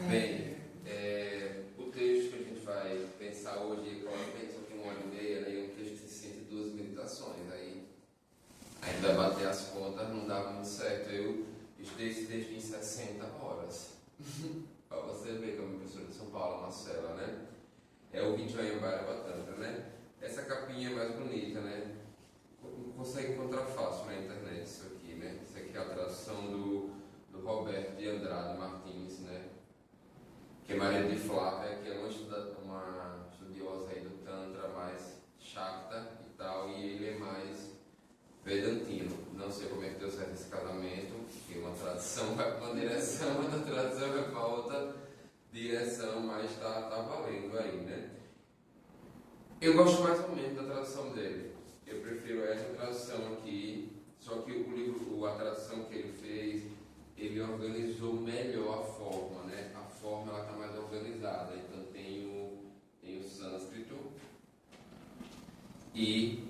Bem, o texto que a gente vai pensar hoje, provavelmente só tem 1 hora e meia, né? E um texto de 102 meditações. Aí a gente vai bater as contas, não dá muito certo. Eu estudei esse texto em 60 horas. Para você ver que é uma professora de São Paulo, a Marcela, né? É o Vijayambara Bhattacharya, né? Essa capinha é mais bonita, né? Consegue encontrar fácil na internet isso aqui, né? Isso aqui é a tradução do Roberto de Andrade Martins, né? Que é marido de Flávia, que é uma estudiosa aí do Tantra mais Shakta e tal, e ele é mais vedantino. Não sei como é que deu certo esse casamento, porque uma tradução vai para uma direção, outra tradução vai para outra direção, mas tá valendo aí, né? Eu gosto mais ou menos da tradução dele. Eu prefiro essa tradução aqui, só que o livro, a tradução que ele fez, ele organizou melhor a forma, né? A forma ela está mais organizada. Então tem o sânscrito e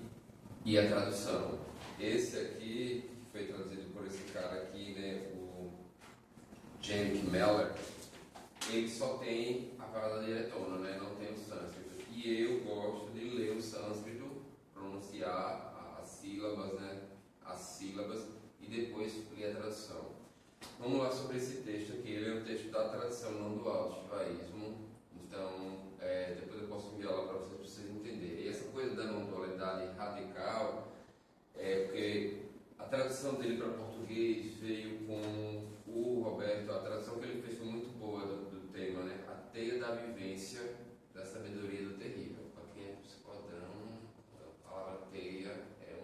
a tradução. Esse aqui, que foi traduzido por esse cara aqui, né? O James Meller, ele só tem a parada diretona, né? Não tem o sânscrito. E eu gosto de ler o sânscrito, pronunciar as sílabas, né? As sílabas, e depois ler a tradução. Vamos lá sobre esse texto aqui. Ele é um texto da tradição não dual do Shivaísmo. Então, depois eu posso enviar lá para vocês entenderem. E essa coisa da não dualidade radical é porque a tradução dele para português veio com o Roberto. A tradução que ele fez foi muito boa do tema, né? A teia da vivência da sabedoria do terrível. Para quem é psicodrão, a palavra teia é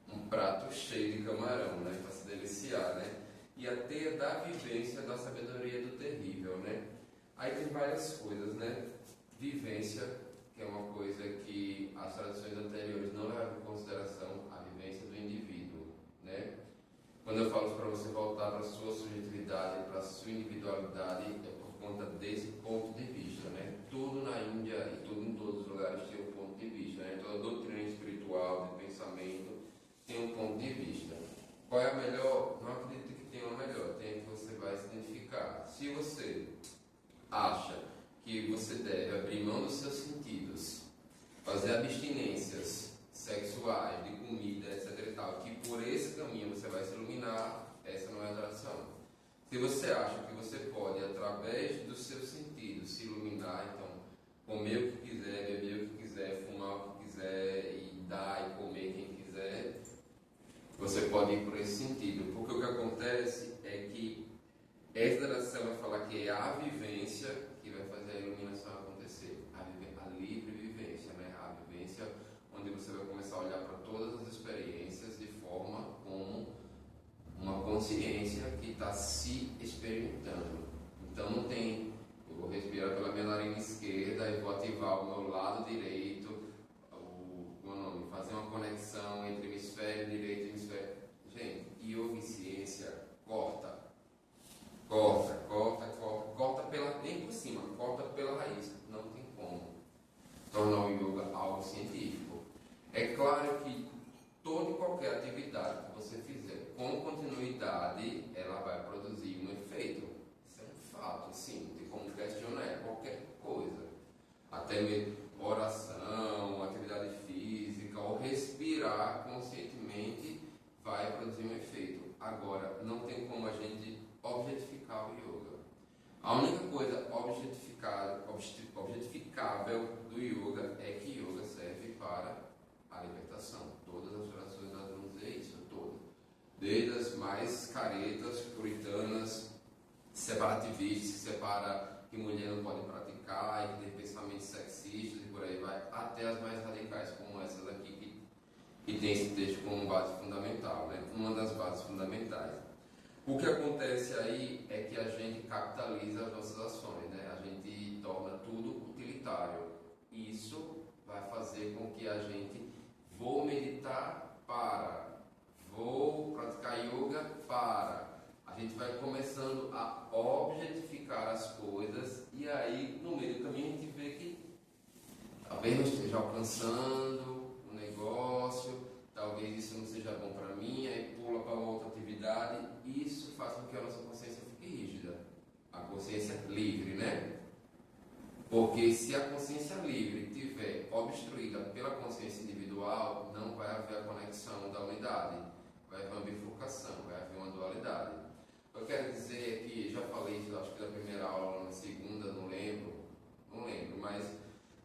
um prato cheio de camarão, né? Para se deliciar, né? E a teia da vivência da sabedoria do terrível, né? Aí tem várias coisas, né? Vivência, que é uma coisa que as tradições anteriores não levavam em consideração, a vivência do indivíduo, né? Quando eu falo para você voltar para a sua subjetividade, para a sua individualidade, é por conta desse ponto de vista, né? Tudo na Índia e tudo em todos os lugares tem um ponto de vista, né? Toda doutrina espiritual, de pensamento, tem um ponto de vista. Qual é a melhor? Não acredito que tenha uma melhor, tem a que você vai se identificar. Se você acha que você deve abrir mão dos seus sentidos, fazer abstinências sexuais, de comida, etc e tal, que por esse caminho você vai se iluminar, essa não é a tradição. Se você acha que você pode, através dos seus sentidos, se iluminar, então, comer o que quiser, beber o que quiser, fumar o que quiser, e dar e comer quem quiser, você pode ir por esse sentido. Porque o que acontece é que essa tradição vai falar que é a vivência que vai fazer a iluminação acontecer. A livre vivência, né? A vivência onde você vai começar a olhar para todas as experiências de forma como uma consciência que está se experimentando. Então não tem, eu vou respirar pela minha narina esquerda e vou ativar o meu lado direito, fazer uma conexão entre hemisfério direito e hemisfério. Gente, yoga e ciência corta nem por cima, corta pela raiz. Não tem como tornar o yoga algo científico. É claro que toda e qualquer atividade que você fizer com continuidade, ela vai produzir um efeito. Isso é um fato, sim, não tem como questionar qualquer coisa. Até mesmo oração, atividade física, ou respirar conscientemente vai produzir um efeito. Agora, não tem como a gente objetificar o yoga. A única coisa objetificável do yoga é que yoga serve para a libertação. Todas as orações nós vamos dizer isso, todas. Desde as mais caretas, puritanas, separativistas, que separa que mulher não pode praticar e que tem pensamentos sexistas e por aí vai, até as mais radicais, como essas aqui, que tem esse texto como base fundamental, né? Uma das bases fundamentais. O que acontece aí é que a gente capitaliza as nossas ações, né? A gente torna tudo utilitário. Isso vai fazer com que a gente vou meditar vou praticar yoga a gente vai começando a objetificar as coisas e aí no meio do caminho a gente vê que talvez não esteja alcançando o negócio, talvez isso não seja bom para mim, aí pula para outra atividade. Isso faz com que a nossa consciência fique rígida. A consciência consciência livre, né? Porque se a consciência livre estiver obstruída pela consciência individual, não vai haver a conexão da unidade, vai haver uma bifurcação, vai haver uma dualidade. Eu quero dizer que, já falei isso, acho que na primeira aula, na segunda, não lembro, mas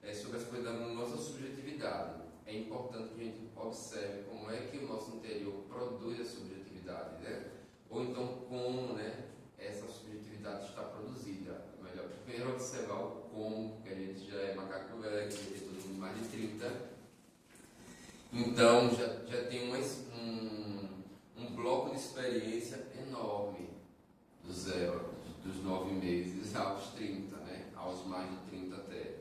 é sobre as coisas da nossa subjetividade. É importante que a gente observe como é que o nosso interior produz a subjetividade, né? Ou então como, né, essa subjetividade está produzida. Melhor primeiro observar o como, porque a gente já é macaco velho, que tem todo mundo mais de 30. Então já tem um bloco de experiência enorme do zero, dos 9 meses aos 30, né? Aos mais de 30 até.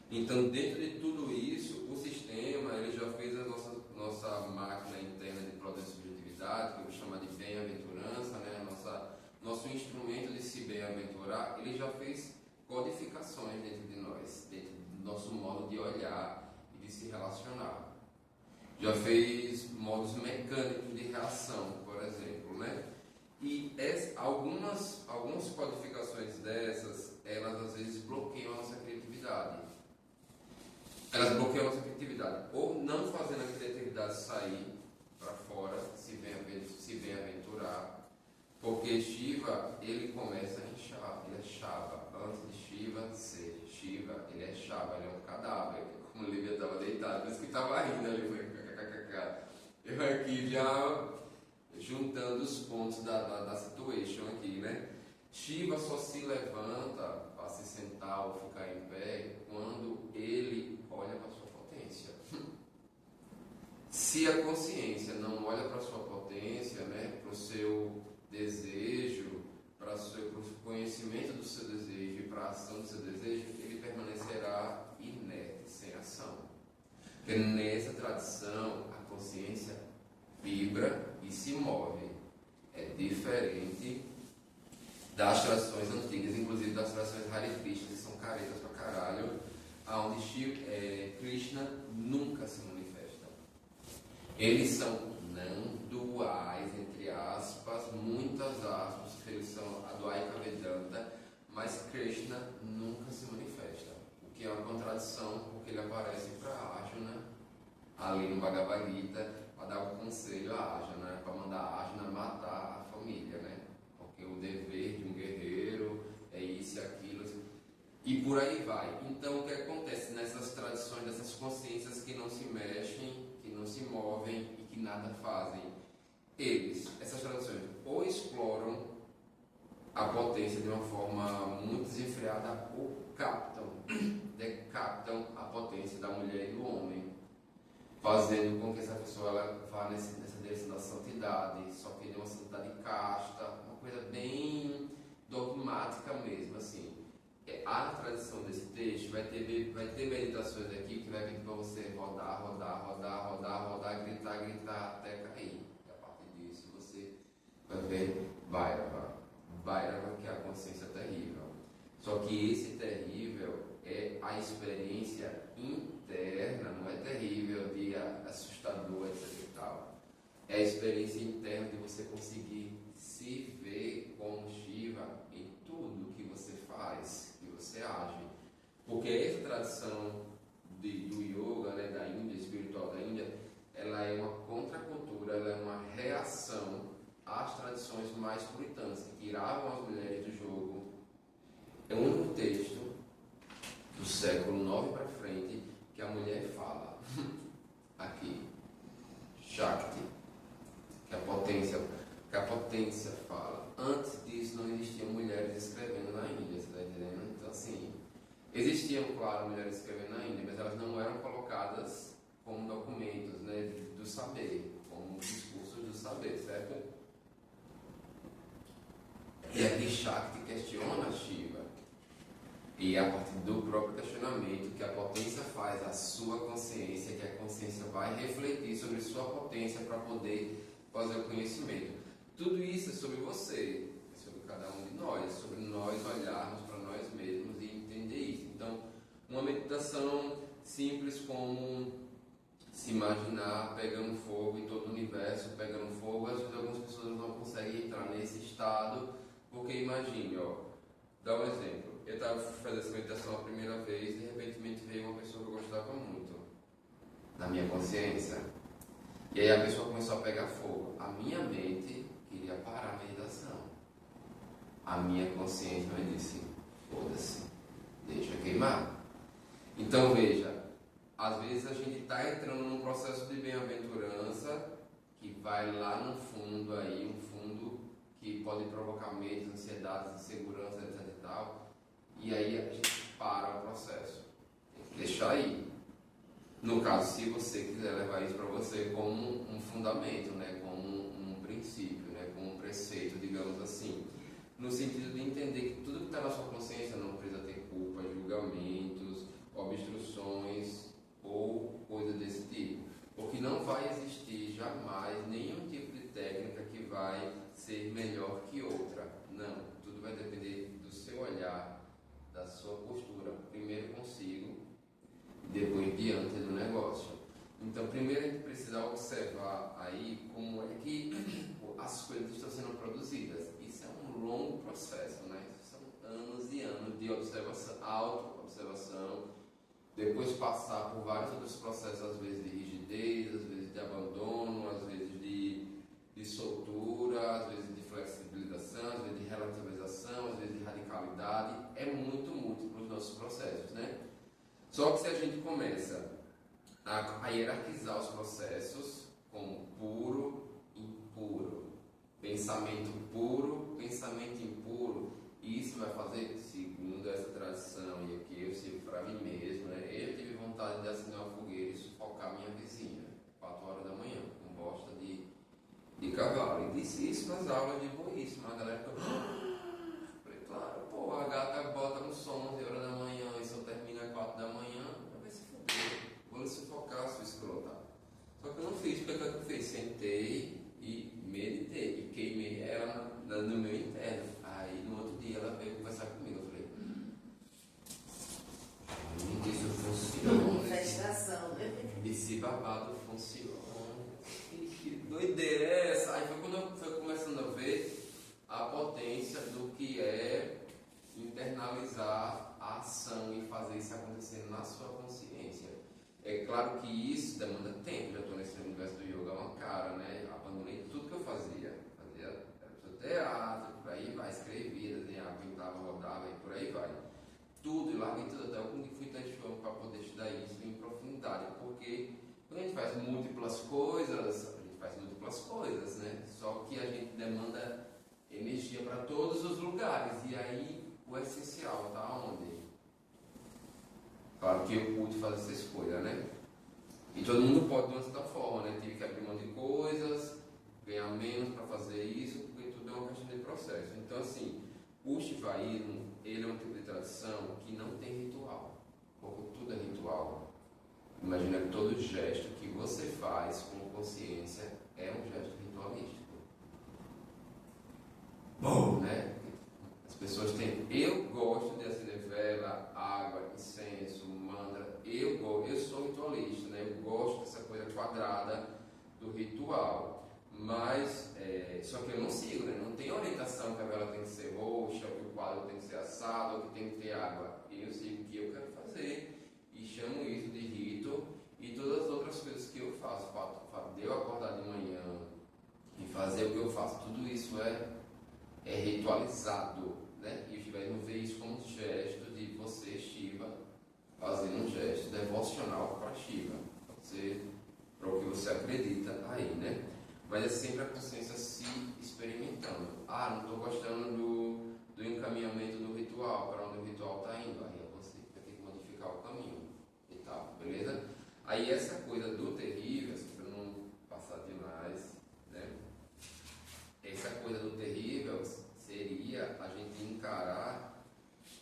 Então, dentro de tudo isso, o sistema ele já fez a nossa máquina interna de produzir subjetividade, que eu vou chamar de bem-aventurança, né? Nosso instrumento de se bem-aventurar, ele já fez codificações dentro de nós, dentro do nosso modo de olhar e de se relacionar. Já fez modos mecânicos de reação, por exemplo, né? E algumas codificações dessas, elas às vezes bloqueiam a nossa criatividade. Elas bloqueiam a nossa criatividade, ou não fazendo a criatividade sair para fora, se bem-aventurar, porque Shiva, ele começa em Shava, ele é Shava, antes de Shiva ser Shiva, ele é Shava, ele é um cadáver, como Lívia estava deitada, por isso que estava rindo ali, foi kkkk. Eu aqui já juntando os pontos da situation aqui, né? Shiva só se levanta para se sentar ou ficar em pé quando ele olha para sua potência. Se a consciência não olha para sua potência, né, para o seu desejo, para o conhecimento do seu desejo e para a ação do seu desejo, ele permanecerá inerte, sem ação. Porque nessa tradição, a consciência vibra e se move. É diferente das tradições antigas, inclusive das tradições Hare Krishna, que são caretas pra caralho, onde Krishna nunca se manifesta. Eles são não duais, entre aspas, muitas aspas, que eles são a Advaita Vedanta, mas Krishna nunca se manifesta, o que é uma contradição, porque ele aparece para Arjuna, ali no Bhagavad Gita, para dar um conselho a Arjuna, para mandar Arjuna matar a família, né? Porque o dever de um guerreiro é isso e aquilo, e por aí vai. Então, o que acontece nessas tradições, dessas consciências que não se mexem, que não se movem e que nada fazem? Essas tradições, ou exploram a potência de uma forma muito desenfreada, ou decapitam a potência da mulher e do homem, fazendo com que essa pessoa ela vá nessa direção da santidade, só que de uma santidade casta, uma coisa bem dogmática mesmo, assim. A tradição desse texto vai ter meditações aqui que vai pedir para você rodar, gritar até cair. E a partir disso você vai ver Bhairava, que é a consciência terrível. Só que esse terrível é a experiência interna, não é terrível de assustador, etc e tal. É a experiência interna de você conseguir se ver como Shiva em tudo que você faz, que você age. Porque essa tradição do yoga, né, da Índia, espiritual da Índia, ela é uma contracultura, ela é uma reação às tradições mais puritanas, que tiravam as mulheres do jogo. É o único texto do século IX para frente que a mulher fala aqui, Shakti, que a potência fala. Antes disso não existiam mulheres escrevendo na Índia, você está entendendo? Então assim, existiam, claro, mulheres escrevendo na Índia, mas elas não eram colocadas como documentos, né, do saber, como discursos do saber, certo? E aqui Shakti questiona Shiva. E é a partir do próprio questionamento que a potência faz a sua consciência, que a consciência vai refletir sobre sua potência para poder fazer o conhecimento. Tudo isso é sobre você, é sobre cada um de nós, é sobre nós olharmos para nós mesmos e entender isso. Então, uma meditação simples como se imaginar pegando fogo e todo o universo pegando fogo. Às vezes algumas pessoas não conseguem entrar nesse estado, porque imagine, dá um fazer essa meditação a primeira vez, de repente veio uma pessoa que eu gostava muito, na minha consciência. E aí a pessoa começou a pegar fogo. A minha mente queria parar a meditação. A minha consciência me disse, foda-se, deixa queimar. Então veja, às vezes a gente está entrando num processo de bem-aventurança que vai lá no fundo aí, um fundo que pode provocar medos, ansiedades, insegurança, etc e tal. E aí a gente para o processo. Tem que deixar aí. No caso, se você quiser levar isso para você como um fundamento, né, como um princípio, né, como um preceito, digamos assim, no sentido de entender que tudo que está na sua consciência não precisa ter culpa, julgamentos, obstruções ou coisa desse tipo, porque não vai existir jamais nenhum tipo de técnica que vai ser melhor que outra. Não, tudo vai depender do seu olhar, da sua postura, primeiro consigo, depois diante do negócio. Então, primeiro a gente precisa observar aí como é que as coisas estão sendo produzidas. Isso é um longo processo, né? São anos e anos de observação, auto-observação, depois passar por vários outros processos, às vezes de rigidez, às vezes de abandono, às vezes de soltura, às vezes de flexibilização, às vezes de relativização, às vezes de radicalidade. É muito múltiplo os nossos processos, né? Só que se a gente começa a hierarquizar os processos como puro, impuro, pensamento puro, pensamento impuro, isso vai fazer, segundo essa tradição, e aqui eu sigo para mim mesmo, né? Eu tive vontade de acender uma fogueira e sufocar minha vizinha, 4 horas da manhã, com bosta de cavalo. E disse isso nas aulas de boíssimo, a galera ficou... Falei, claro, pô, a gata bota no som 11 horas da manhã e só termina às 4 da manhã, vai se foder, vou lhe sufocar, sua escrota. Só que eu não fiz, porque o que eu fiz? Sentei e meditei, e queimei ela no meu interno. Aí no outro dia ela veio conversar comigo, eu falei, isso funciona. Manifestação, né? Esse babado funciona. Que doideira é essa? Aí foi quando eu fui começando a ver a potência do que é internalizar a ação e fazer isso acontecer na sua consciência. É claro que isso demanda tempo, já estou nesse universo do yoga há uma cara, né? Abandonei tudo que eu fazia teatro, por aí vai, escrevia, desenhava, pintava, rodava e por aí vai. Tudo, e larguei tudo até o Kung Fu Taekwondo para poder estudar isso em profundidade, porque quando a gente faz múltiplas coisas, né? Só que a gente demanda energia para todos os lugares, e aí o essencial está onde? Claro que eu pude fazer essa escolha, né? E todo mundo pode de uma certa forma, né? Tive que abrir mão de coisas, ganhar menos para fazer isso, porque tudo é uma questão de processo. Então, assim, o Shivaísmo, ele é um tipo de tradição que não tem ritual, porque tudo é ritual. Imagina que todo gesto que você faz com consciência é um gesto ritualístico. Bom, né? As pessoas têm... Eu gosto de acender vela, água, incenso, mantra. Eu sou ritualista, né? Eu gosto dessa coisa quadrada do ritual. Mas, só que eu não sigo, né? Não tem orientação que a vela tem que ser roxa, que o quadro tem que ser assado, ou que tem que ter água. Eu sigo o que eu quero fazer e chamo isso de rito, e todas as outras coisas que eu faço, o fato de eu acordar de manhã e fazer o que eu faço, tudo isso é ritualizado, né? E o Shivaísmo vê isso como um gesto de você, Shiva, fazendo um gesto devocional para Shiva, para o que você acredita aí, né? Mas é sempre a consciência se experimentando. Ah, não estou gostando do encaminhamento do ritual, para onde o ritual está indo. Aí a consciência vai ter que modificar o caminho e tal, beleza? Aí essa coisa do terrível, para não passar demais, né? Essa coisa do terrível seria a gente encarar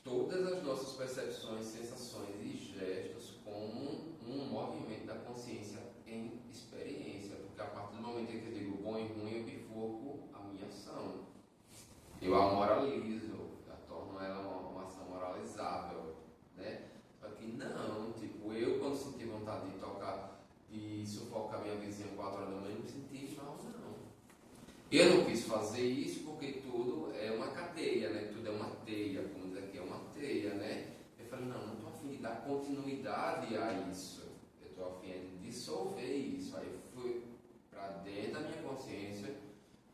todas as nossas percepções, sensações e gestos como um movimento da consciência em experiência, porque a partir do momento em que eu digo bom e ruim, eu bifurco a minha ação, eu a moralizo, eu torno ela uma ação moralizável, né? Só que não, tipo, eu quando senti vontade de tocar, de sufocar minha vizinha 4 horas da manhã, não me senti mal, não. Eu não quis fazer isso porque tudo é uma cadeia, né? Tudo é uma teia, como diz aqui, é uma teia, né? adiar isso, eu estou a fim de dissolver isso. Aí fui para dentro da minha consciência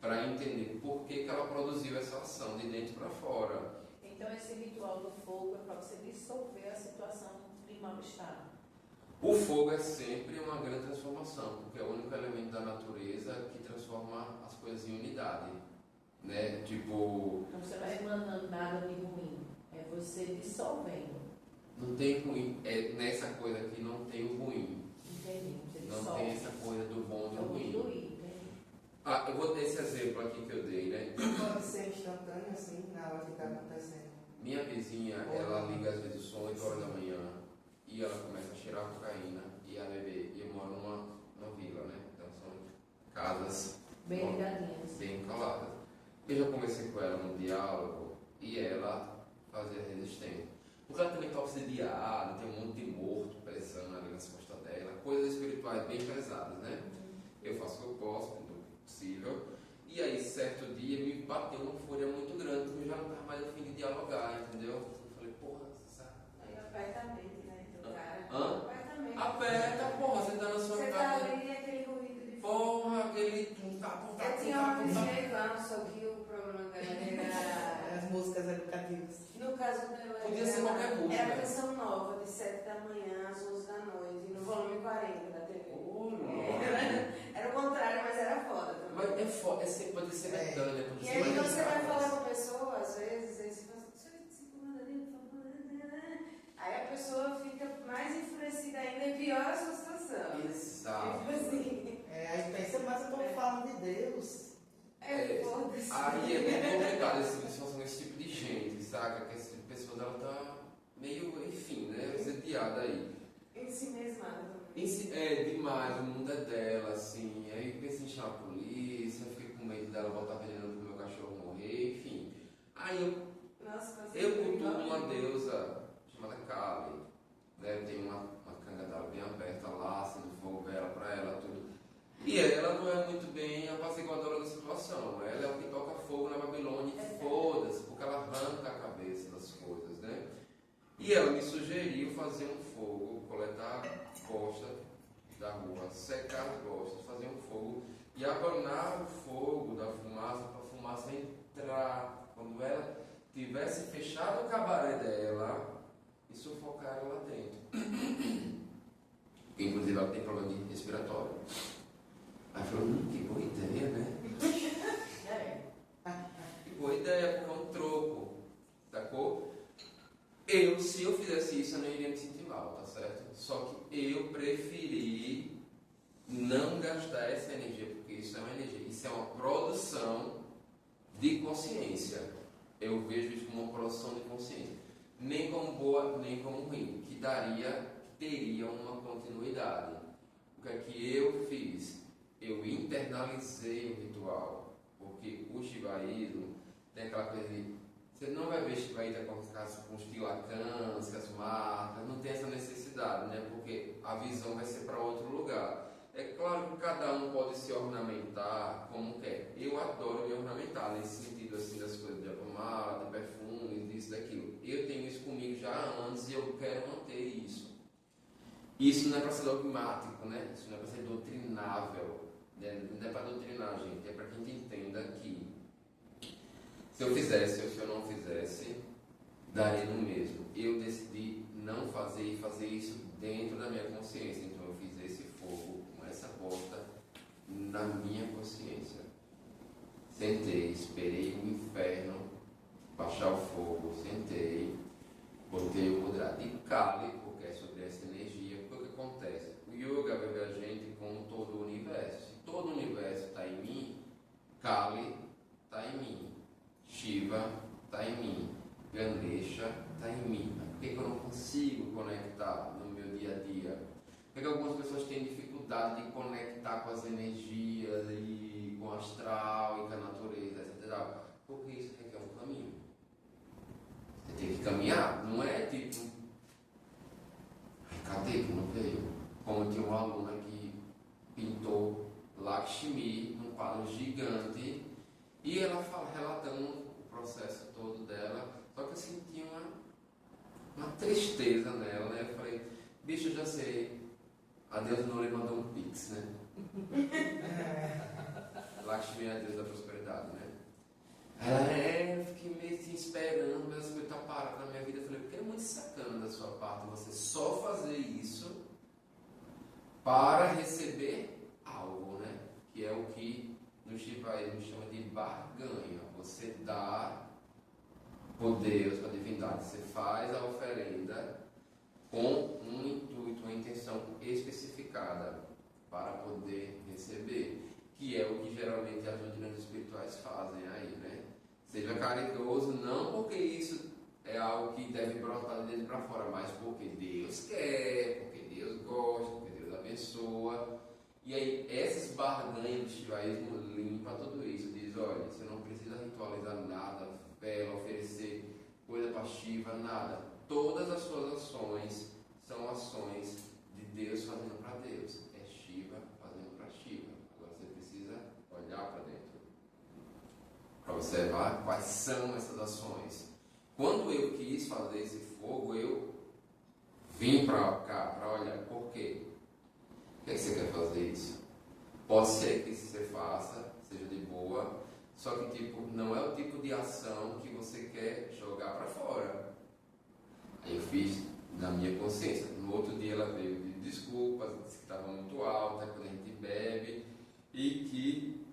para entender por que ela produziu essa ação de dentro para fora. Então esse ritual do fogo é para você dissolver a situação de mal-estar. O fogo é sempre uma grande transformação, porque é o único elemento da natureza que transforma as coisas em unidade, né? Tipo... Então você não está emanando nada de ruim, é você dissolvendo. Não tem ruim, é nessa coisa aqui não tem o ruim. Entendi, você Não dissolve. tem essa coisa do bom e do ruim. Entendi. Ah, eu vou ter esse exemplo aqui que eu dei, né? Pode ser instantâneo assim, na hora que está acontecendo. Minha vizinha, ela liga às vezes o som 8 horas da manhã e ela começa a cheirar cocaína e a beber. E eu moro numa vila, né? Então são casas Bem ligadinhas. bem caladas. Eu já conversei com ela no diálogo e ela fazia resistência. Porque ela também está obsediada, tem um monte de morto pesando ali nas costas dela, coisas espirituais bem pesadas, né? Eu faço o que eu posso, dentro do possível. E aí, certo dia, me bateu uma fúria muito grande, porque eu já não estava mais a fim de dialogar, entendeu? Eu falei, porra, sabe? Aí aperta a mente, né? Do cara. Hã? Aperta a mente. Aperta, porra, você tá na sua Você tá casa. ali e aquele ruído de Porra, aquele. Eu tinha uma vizinha igual, só que o problema dela era. As músicas educativas. No caso dela, Podia ser qualquer música. era canção nova, de 7 da manhã às 11 da noite, no volume 40 da TV. Era o contrário, mas era foda também. Mas é foda, pode ser metânea, pode E ser aí mais você vai rápido. falar com a pessoa, às vezes, aí você fala assim, aí a pessoa fica mais enfurecida ainda e piora a sua situação. Exato. Tipo assim. Aí pensa, mas eu estou falando de Deus. Foda-se. Aí é muito complicado essa situação com esse tipo de gente, saca? Que esse tipo de pessoa ela tá meio, enfim, né? Sediada aí. Em si mesmada também. É demais, o mundo é dela, assim. Aí pensa em chamar a polícia, fica com medo dela botar veneno pro meu cachorro morrer, enfim. Aí Nossa, eu cultuo uma deusa chamada Kali, né? Tem uma canga dela bem aberta lá, acendo fogo, vela pra ela, tudo. E ela não é muito bem apaciguadora da situação. Ela é o que toca fogo na Babilônia e foda-se, porque ela arranca a cabeça das coisas, né? E ela me sugeriu fazer um fogo, coletar bosta da rua, secar as bostas, fazer um fogo e abanar o fogo da fumaça para a fumaça entrar. Quando ela tivesse fechado o cabaré dela e sufocar ela lá dentro. Inclusive ela tem problema de respiratório. Aí falou, que boa ideia, né? Que boa ideia, porque é um troco, sacou? Se eu fizesse isso, eu não iria me sentir mal, tá certo? Só que eu preferi não gastar essa energia, porque isso é uma energia, isso é uma produção de consciência. Eu vejo isso como uma produção de consciência. Nem como boa, nem como ruim, que teria uma continuidade. O que é que eu fiz? Eu internalizei o ritual, porque o shivaísmo tem aquela coisa de você não vai ver shivaíta com os tilacãs, com as marcas, não tem essa necessidade, né? Porque a visão vai ser para outro lugar. É claro que cada um pode se ornamentar como quer. Eu adoro me ornamentar, nesse sentido assim, das coisas de pomada, de perfume, disso, daquilo. Eu tenho isso comigo já há anos e eu quero manter isso. Isso não é para ser dogmático, né? Isso não é para ser doutrinável. Né? Não é para doutrinar, gente. É para que a gente entenda que se eu fizesse ou se eu não fizesse, daria no mesmo. Eu decidi não fazer e fazer isso dentro da minha consciência. Então eu fiz esse fogo com essa bosta na minha consciência. Sentei, esperei o inferno baixar o fogo, sentei, botei o mudra de Kali, porque é sobre essa energia. Porque o que acontece? O yoga vê a gente como todo o universo. Se todo o universo está em mim, Kali está em mim. Shiva está em mim, Ganesha está em mim. Por que eu não consigo conectar no meu dia a dia? Por que algumas pessoas têm dificuldade de conectar com as energias e com o astral e com a natureza, etc. Porque isso requer um caminho. Você tem que caminhar, não é tipo, cadê que não veio? Como tinha uma aluna que pintou Lakshmi num quadro gigante. E ela relatando o processo todo dela, só que eu senti uma tristeza nela, né? Eu falei, Bicho, eu já sei. A Deus não lhe mandou um pix, né? Lakshmi é a Deus da prosperidade, né? Eu fiquei meio assim esperando, mas as coisas estão paradas na minha vida. Eu falei, porque é muito sacana da sua parte você só fazer isso para receber algo, né? Que é o que no Shivaísmo chama de barganha. Você dá por Deus, para a divindade, você faz a oferenda com um intuito, uma intenção especificada para poder receber, que é o que geralmente as doutrinas espirituais fazem aí, né? Seja caridoso, não porque isso é algo que deve brotar de dentro para fora, mas porque Deus quer, porque Deus gosta, porque Deus abençoa. E aí, essas barganhas do shivaísmo limpa tudo isso. Diz, olha, você não precisa ritualizar nada, vela, oferecer coisa para Shiva, nada. Todas as suas ações são ações de Deus fazendo para Deus. É Shiva fazendo para Shiva. Agora você precisa olhar para dentro para observar quais são essas ações. Quando eu quis fazer esse fogo, eu vim para cá para olhar. Por quê? Por que você quer fazer isso? Pode ser que você faça, seja de boa, só que tipo, não é o tipo de ação que você quer jogar para fora. Aí eu fiz na minha consciência. No outro dia ela veio de desculpas, disse que estava muito alta quando a gente bebe e que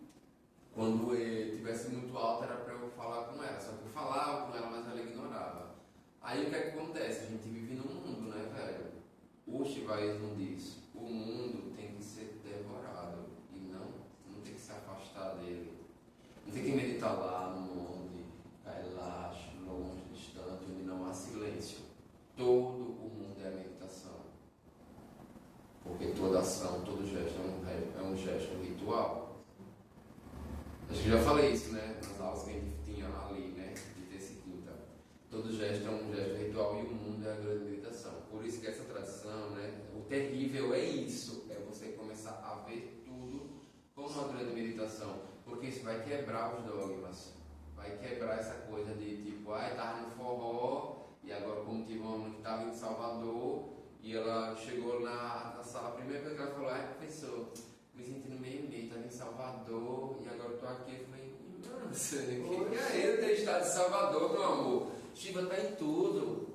quando estivesse muito alta era para eu falar com ela. Só que eu falava com ela, mas ela ignorava. Aí o que acontece? A gente vive num mundo, né, velho? O Shivaísmo diz, o mundo tem que ser devorado e não tem que se afastar dele. Não tem que meditar lá no monte, Kailash, longe, distante, onde não há silêncio. Todo o mundo é meditação. Porque toda ação, todo gesto é um gesto ritual. Acho que já falei isso, né? Nas aulas que a gente tinha ali, né? De terça e quinta. Todo gesto é um gesto ritual e o mundo é a grande meditação. Por isso que essa tradição, né? O terrível é isso. É você começar a ver tudo como uma grande meditação. Porque isso vai quebrar os dogmas. Vai quebrar essa coisa de tipo, estava no forró e agora como tive uma aluna que estava em Salvador e ela chegou na sala, a primeira coisa que ela falou, professor, me sentindo meio estava em Salvador e agora estou aqui. Eu falei, nossa, que é ele ter estado em Salvador, meu amor? Shiva está em tudo.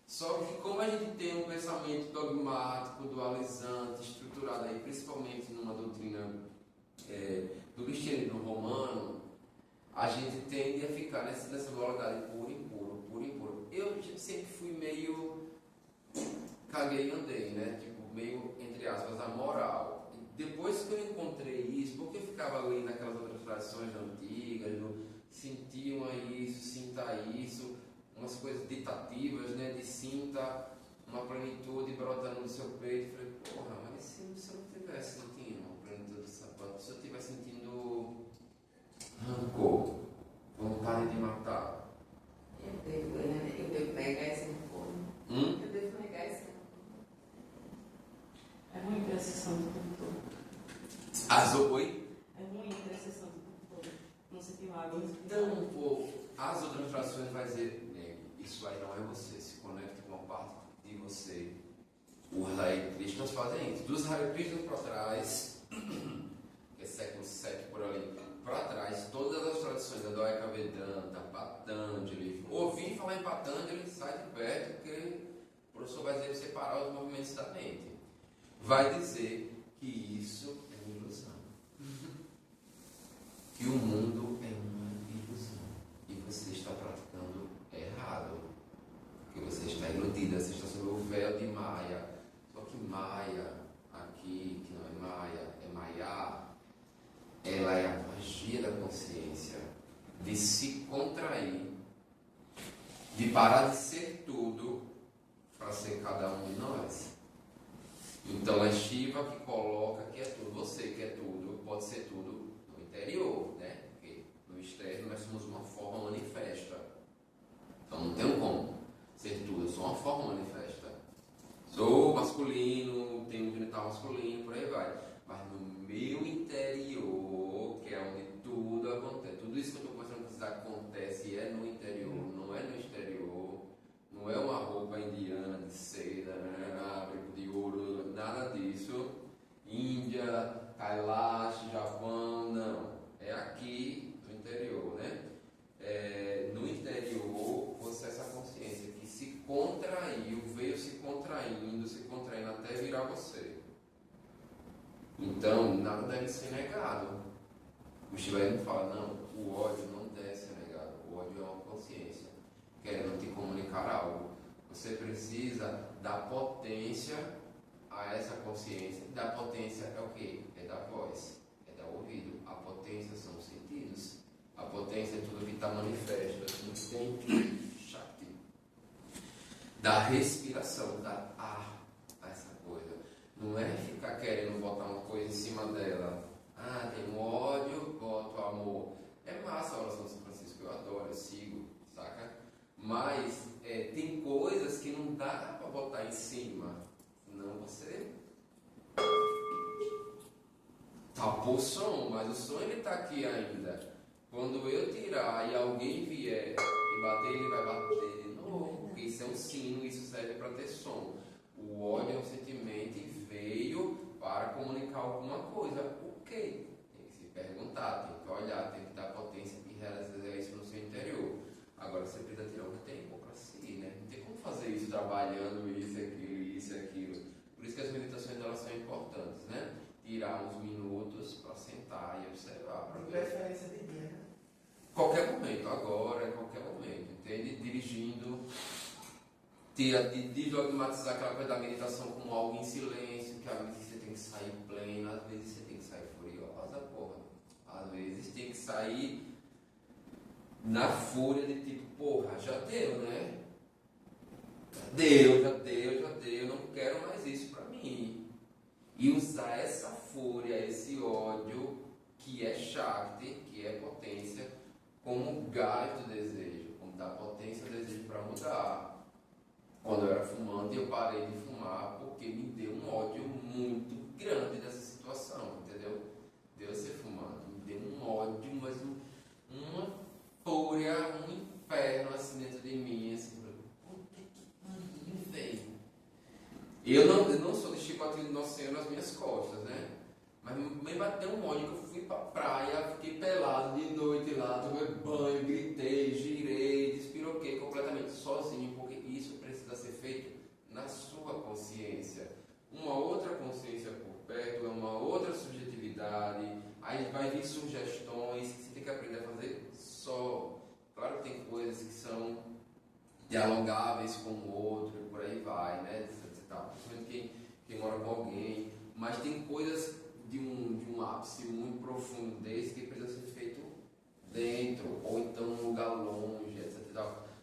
Só que como a gente tem um pensamento dogmático, dualizante, estruturado aí, principalmente numa doutrina do cristianismo romano, a gente tende a ficar nessa dualidade puro e impuro, puro e impuro. Eu sempre fui meio caguei e andei, né? Tipo, meio, entre aspas, amoral. Depois que eu encontrei isso, porque eu ficava ali naquelas outras tradições antigas, sentiam isso, sinta isso, umas coisas ditativas, né? De sinta uma plenitude brotando no seu peito. Eu falei, porra, mas se eu não estivesse sentindo uma plenitude do sapato, se eu estivesse sentindo rancor, vontade de matar. Eu devo negar esse rancor. Eu devo negar esse rancor. É ruim ter a sessão do tempo todo. Oi? É ruim ter a sessão do tempo todo. Não sentir mágoa. Então, pô, as outras traduções vai dizer, né, isso aí não é você, se conecta com uma parte de você. Os Hare Krishnas fazem isso. Dos Hare Krishnas para trás, que é século VII por ali, para trás, todas as tradições, Advaita Vedanta, Patanjali, ouvir falar em Patanjali, sai de perto, porque o professor vai dizer separar os movimentos da mente. Vai dizer que isso é uma ilusão. Que o mundo é uma ilusão. E você está praticando errado. Porque você está iludida, você está sob o véu de Maya. Só que Maya, aqui, que não é Maya, é Maya, ela é a magia da consciência, de se contrair, de parar de ser tudo para ser cada um de nós. Então é Shiva que coloca que é tudo. Você que é tudo, pode ser tudo no interior, né? Porque no externo nós somos uma forma manifesta. Então não tem como ser tudo, eu sou uma forma manifesta. Sou masculino, tenho um genital masculino, por aí vai. Mas no meu interior, que é onde tudo acontece, tudo isso que eu estou conversando com vocês acontece é no interior, não é no exterior. Não é uma roupa indiana de seda, né? Abrigo de Então, nada deve ser negado. O Chileano fala, não, o ódio não deve ser negado. O ódio é uma consciência querendo te comunicar algo. Você precisa dar potência a essa consciência. Dar potência é o quê? É da voz, é dar ouvido. A potência são os sentidos. A potência é tudo que está manifesto. Assim, tem Shakti. Da respiração, dar ar a essa coisa. Não é ficar querendo botar uma coisa em cima dela. Ah, tem um ódio, boto amor. É massa a oração de São Francisco, eu adoro, eu sigo, saca? Mas tem coisas que não dá para botar em cima. Senão você tapou o som, mas o som ele está aqui ainda. Quando eu tirar e alguém vier e bater, ele vai bater de novo. Porque isso é um sino, isso serve para ter som. O ódio é um sentimento e veio para comunicar alguma coisa. O quê? Tem que se perguntar, tem que olhar, tem que dar potência e realizar isso no seu interior. Agora você precisa tirar um tempo para si, né? Não tem como fazer isso trabalhando isso e aquilo. Por isso que as meditações elas são importantes, né? Tirar uns minutos para sentar e observar. De preferência de dia, né? Qualquer momento, agora, em qualquer momento, entende? Dirigindo, desdogmatizar aquela coisa da meditação como algo em silêncio, que às vezes você tem que sair pleno, às vezes você tem que sair furiosa, porra. Às vezes tem que sair na fúria de tipo, porra, já deu, né? Já deu, não quero mais isso pra mim. E usar essa fúria, esse ódio, que é Shakti, que é potência, como gás do desejo, como dá potência ao desejo para mudar. Quando eu era fumante, eu parei de fumar porque me deu um ódio muito grande dessa situação, entendeu? De eu ser fumante, me deu um ódio, mas uma fúria, um inferno assim dentro de mim, assim, puta que pariu, velho. Eu não sou de chicotinho de Nossa Senhora nas minhas costas, né? Mas me bateu um ódio que eu fui pra praia, fiquei pelado de noite lá, tomei banho, gritei, girei, despiroquei completamente sozinho, porque isso precisa ser feito na sua consciência. Uma outra consciência por perto, é uma outra subjetividade, aí vai vir sugestões que você tem que aprender a fazer só. Claro que tem coisas que são dialogáveis com o outro e por aí vai, né? Principalmente quem mora com alguém, mas tem coisas de um ápice muito profundo desse que precisa ser feito dentro, ou então num lugar longe, etc.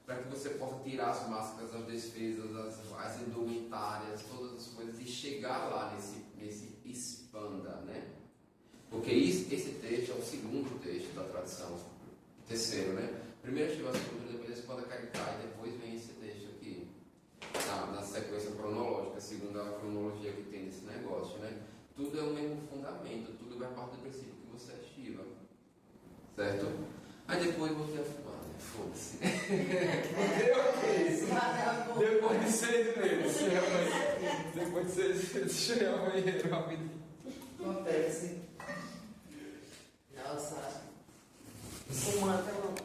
Para que você possa tirar as máscaras, as defesas, as indumentárias, todas as coisas e chegar lá nesse expanda, né? Porque esse texto é o segundo texto da tradição, terceiro, né? Primeiro Shiva Sutra, depois expanda Karika e depois vem esse texto aqui, na sequência cronológica, segundo a cronologia que tem desse negócio, né? Tudo é o mesmo fundamento, tudo vai partir do princípio que você é Shiva, certo? Aí depois voltei a fumar, né? Foda-se. Depois de 6 meses. Depois de 6 meses, cheguei ao banheiro rapidinho.